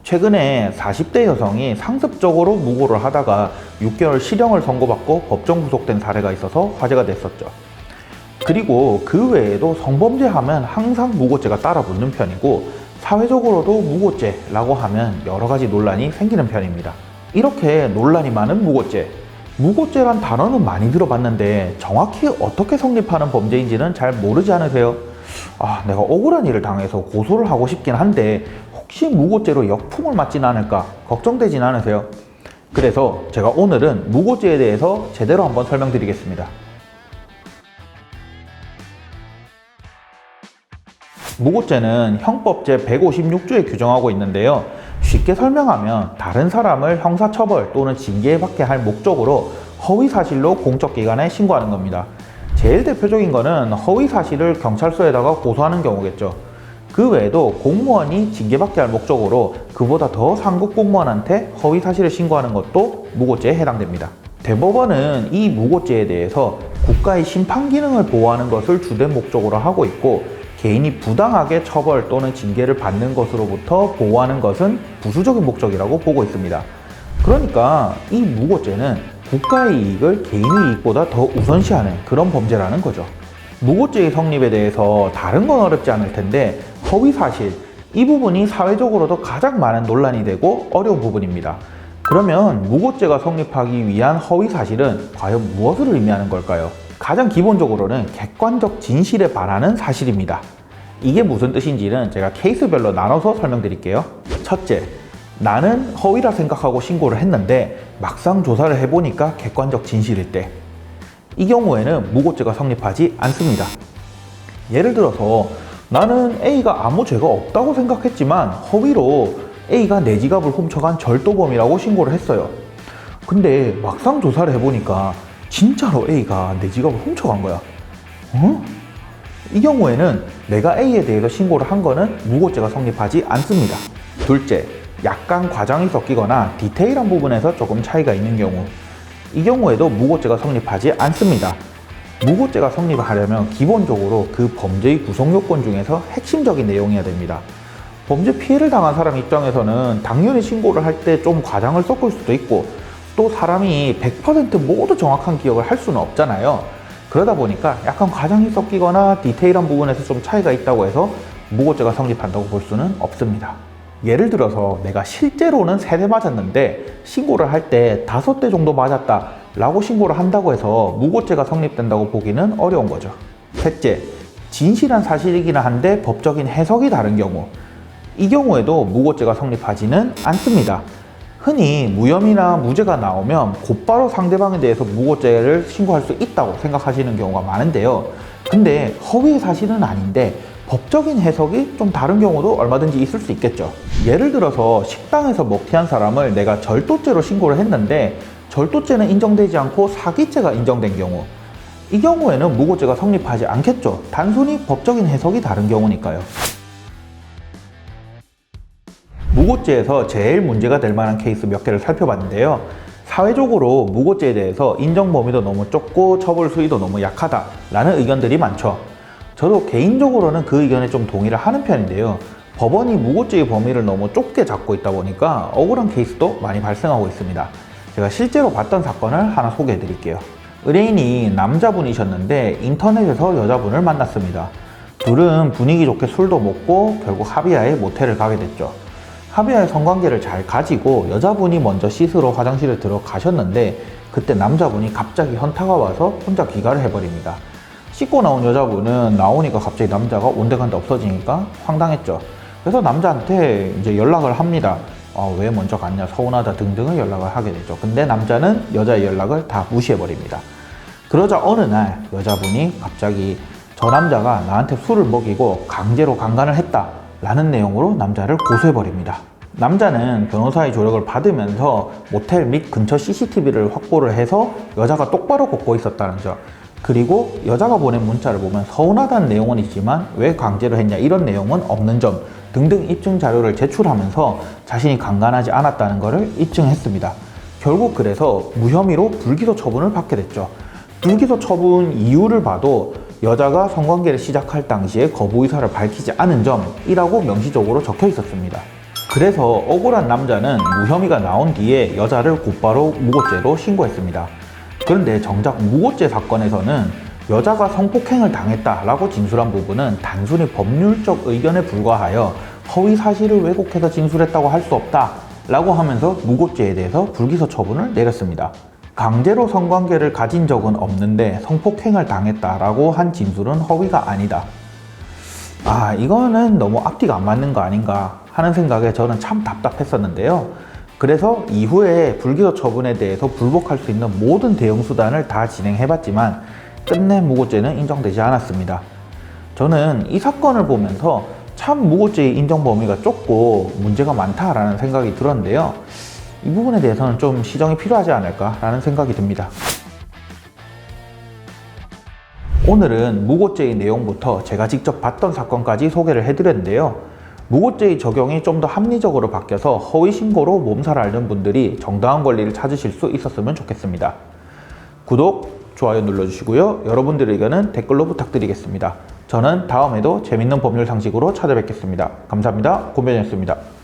최근에 40대 여성이 상습적으로 무고를 하다가 6개월 실형을 선고받고 법정 구속된 사례가 있어서 화제가 됐었죠. 그리고 그 외에도 성범죄 하면 항상 무고죄가 따라 붙는 편이고 사회적으로도 무고죄라고 하면 여러 가지 논란이 생기는 편입니다. 이렇게 논란이 많은 무고죄. 무고죄란 단어는 많이 들어봤는데 정확히 어떻게 성립하는 범죄인지는 잘 모르지 않으세요? 내가 억울한 일을 당해서 고소를 하고 싶긴 한데 혹시 무고죄로 역풍을 맞진 않을까 걱정되진 않으세요? 그래서 제가 오늘은 무고죄에 대해서 제대로 한번 설명드리겠습니다. 무고죄는 형법제 156조에 규정하고 있는데요. 쉽게 설명하면 다른 사람을 형사처벌 또는 징계에 받게 할 목적으로 허위사실로 공적기관에 신고하는 겁니다. 제일 대표적인 거는 허위사실을 경찰서에다가 고소하는 경우겠죠. 그 외에도 공무원이 징계받게 할 목적으로 그보다 더 상급 공무원한테 허위사실을 신고하는 것도 무고죄에 해당됩니다. 대법원은 이 무고죄에 대해서 국가의 심판 기능을 보호하는 것을 주된 목적으로 하고 있고 개인이 부당하게 처벌 또는 징계를 받는 것으로부터 보호하는 것은 부수적인 목적이라고 보고 있습니다. 그러니까 이 무고죄는 국가의 이익을 개인의 이익보다 더 우선시하는 그런 범죄라는 거죠. 무고죄의 성립에 대해서 다른 건 어렵지 않을 텐데 허위사실, 이 부분이 사회적으로도 가장 많은 논란이 되고 어려운 부분입니다. 그러면 무고죄가 성립하기 위한 허위사실은 과연 무엇을 의미하는 걸까요? 가장 기본적으로는 객관적 진실에 반하는 사실입니다. 이게 무슨 뜻인지는 제가 케이스별로 나눠서 설명드릴게요. 첫째, 나는 허위라 생각하고 신고를 했는데 막상 조사를 해보니까 객관적 진실일 때, 이 경우에는 무고죄가 성립하지 않습니다. 예를 들어서 나는 A가 아무 죄가 없다고 생각했지만 허위로 A가 내 지갑을 훔쳐간 절도범이라고 신고를 했어요. 근데 막상 조사를 해보니까 진짜로 A가 내 지갑을 훔쳐간 거야. 이 경우에는 내가 A에 대해서 신고를 한 거는 무고죄가 성립하지 않습니다. 둘째, 약간 과장이 섞이거나 디테일한 부분에서 조금 차이가 있는 경우, 이 경우에도 무고죄가 성립하지 않습니다. 무고죄가 성립하려면 기본적으로 그 범죄의 구성 요건 중에서 핵심적인 내용이어야 됩니다. 범죄 피해를 당한 사람 입장에서는 당연히 신고를 할 때 좀 과장을 섞을 수도 있고 또 사람이 100% 모두 정확한 기억을 할 수는 없잖아요. 그러다 보니까 약간 과장이 섞이거나 디테일한 부분에서 좀 차이가 있다고 해서 무고죄가 성립한다고 볼 수는 없습니다. 예를 들어서 내가 실제로는 3대 맞았는데 신고를 할 때 5대 정도 맞았다 라고 신고를 한다고 해서 무고죄가 성립된다고 보기는 어려운 거죠. 셋째, 진실한 사실이기는 한데 법적인 해석이 다른 경우, 이 경우에도 무고죄가 성립하지는 않습니다. 흔히 무혐의나 무죄가 나오면 곧바로 상대방에 대해서 무고죄를 신고할 수 있다고 생각하시는 경우가 많은데요. 근데 허위의 사실은 아닌데 법적인 해석이 좀 다른 경우도 얼마든지 있을 수 있겠죠. 예를 들어서 식당에서 먹튀한 사람을 내가 절도죄로 신고를 했는데 절도죄는 인정되지 않고 사기죄가 인정된 경우, 이 경우에는 무고죄가 성립하지 않겠죠. 단순히 법적인 해석이 다른 경우니까요. 무고죄에서 제일 문제가 될 만한 케이스 몇 개를 살펴봤는데요. 사회적으로 무고죄에 대해서 인정 범위도 너무 좁고 처벌 수위도 너무 약하다라는 의견들이 많죠. 저도 개인적으로는 그 의견에 좀 동의를 하는 편인데요. 법원이 무고죄의 범위를 너무 좁게 잡고 있다 보니까 억울한 케이스도 많이 발생하고 있습니다. 제가 실제로 봤던 사건을 하나 소개해 드릴게요. 의뢰인이 남자분이셨는데 인터넷에서 여자분을 만났습니다. 둘은 분위기 좋게 술도 먹고 결국 합의하에 모텔을 가게 됐죠. 합의하에 성관계를 잘 가지고 여자분이 먼저 씻으러 화장실에 들어가셨는데 그때 남자분이 갑자기 현타가 와서 혼자 귀가를 해버립니다. 씻고 나온 여자분은 나오니까 갑자기 남자가 온데간데 없어지니까 황당했죠. 그래서 남자한테 이제 연락을 합니다. 왜 먼저 갔냐, 서운하다 등등을 연락을 하게 되죠. 근데 남자는 여자의 연락을 다 무시해버립니다. 그러자 어느 날 여자분이 갑자기 저 남자가 나한테 술을 먹이고 강제로 강간을 했다 라는 내용으로 남자를 고소해버립니다. 남자는 변호사의 조력을 받으면서 모텔 및 근처 CCTV를 확보를 해서 여자가 똑바로 걷고 있었다는 점, 그리고 여자가 보낸 문자를 보면 서운하다는 내용은 있지만 왜 강제로 했냐 이런 내용은 없는 점 등등 입증 자료를 제출하면서 자신이 강간하지 않았다는 것을 입증했습니다. 결국 그래서 무혐의로 불기소 처분을 받게 됐죠. 불기소 처분 이유를 봐도 여자가 성관계를 시작할 당시에 거부 의사를 밝히지 않은 점이라고 명시적으로 적혀 있었습니다. 그래서 억울한 남자는 무혐의가 나온 뒤에 여자를 곧바로 무고죄로 신고했습니다. 그런데 정작 무고죄 사건에서는 여자가 성폭행을 당했다라고 진술한 부분은 단순히 법률적 의견에 불과하여 허위 사실을 왜곡해서 진술했다고 할 수 없다라고 하면서 무고죄에 대해서 불기소 처분을 내렸습니다. 강제로 성관계를 가진 적은 없는데 성폭행을 당했다라고 한 진술은 허위가 아니다. 이거는 너무 앞뒤가 안 맞는 거 아닌가 하는 생각에 저는 참 답답했었는데요. 그래서 이후에 불기소 처분에 대해서 불복할 수 있는 모든 대응 수단을 다 진행해봤지만 끝내 무고죄는 인정되지 않았습니다. 저는 이 사건을 보면서 참 무고죄의 인정 범위가 좁고 문제가 많다라는 생각이 들었는데요. 이 부분에 대해서는 좀 시정이 필요하지 않을까라는 생각이 듭니다. 오늘은 무고죄의 내용부터 제가 직접 봤던 사건까지 소개를 해드렸는데요. 무고죄의 적용이 좀 더 합리적으로 바뀌어서 허위신고로 몸살을 앓는 분들이 정당한 권리를 찾으실 수 있었으면 좋겠습니다. 구독, 좋아요 눌러주시고요. 여러분들의 의견은 댓글로 부탁드리겠습니다. 저는 다음에도 재밌는 법률 상식으로 찾아뵙겠습니다. 감사합니다. 곰변이었습니다.